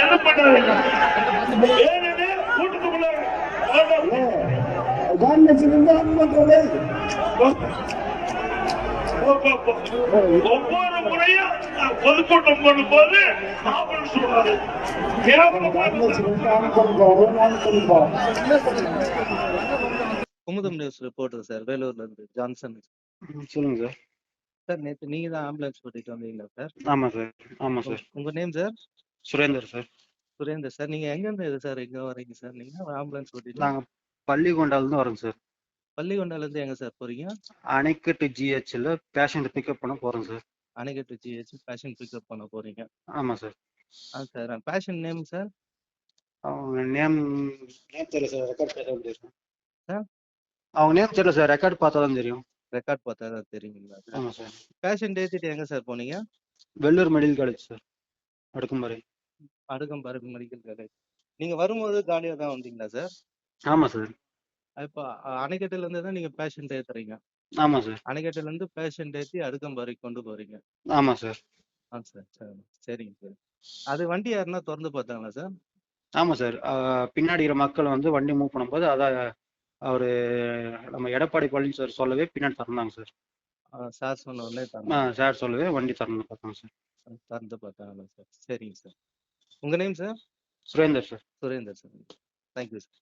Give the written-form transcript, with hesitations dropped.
எது பண்ணாதீங்க. வேணும்னே கூட்டத்துக்குள்ள ஒவ்வொரு முறையும் பொதுக்கூட்டம் பண்ணும்போது ஆம்புலன்ஸ் சொல்றாரு. குமுதம் நியூஸ் ரிப்போர்ட்டர் சார், வேலூர்ல இருந்து ஜான்சன். சொல்லுங்க சார். சார் நேற்று நீங்க தான் ஆம்புலன்ஸ் கூட்டிட்டு வந்தீங்களா சார்? ஆமா சார். ஆமா சார். உங்க name sir? Surender sir. Surender sir. நீங்க எங்க இருந்து சார் எங்க வரீங்க சார்? நீங்க ஆம்புலன்ஸ் கூட்டிட்டு? நாங்க பள்ளிகொண்டால இருந்து வரோங்க சார். பள்ளிகொண்டால இருந்து எங்க சார் போறீங்க? அணைக்கட்டு ஜிஹெச்ல பேஷண்ட் பிக்கப் பண்ண போறோம் சார். அணைக்கட்டு ஜிஹெச் பேஷண்ட் பிக்கப் பண்ண போறீங்க? ஆமா sir. Sir patient name sir? அவங்க நேம் தெரியல சார். ரெக்கார்ட் பார்த்தா தான் தெரியும் சார். அவங்க நேம் தெரியல சார். ரெக்கார்ட் பார்த்தா தான் தெரியும். ரெக்கார்ட் பார்த்தா தான் தெரியுங்களா? ஆமா சார். பேஷண்ட் ஏத்திட்டு எங்க சார் போனீங்க? Vellore medical college sir, Adukkamparai. Adukkamparai medical college. நீங்க வரும்போது காலியா தான் வந்தீங்களா சார்? ஆமா சார். இப்போ அணைக்கட்டுல இருந்து தான் நீங்க பேஷண்ட் ஏத்துறீங்க? ஆமா சார். அணைக்கட்டுல இருந்து பேஷண்ட் ஏத்தி அடுக்கம்பாறை கொண்டு போறீங்க? ஆமா சார். சார் சரி, சரிங்க சார். அது வண்டி யாருன்னா திறந்து பார்த்தாங்களா சார்? ஆமா சார். பின்னாடி இருக்கிற மக்கள் வந்து வண்டி மூவ் பண்ணும்போது அவரு நம்ம எடப்பாடி பழனிசாமி சொல்லவே பின்னாடி திறந்தாங்க சார். சார் சொன்ன உடனே சார் சொல்லவே வண்டி திறந்து பார்த்தாங்க சார். திறந்து பார்த்தாங்களா சார்? சரிங்க சார். உங்க name sir? Surender sir. Surender sir. Thank you sir.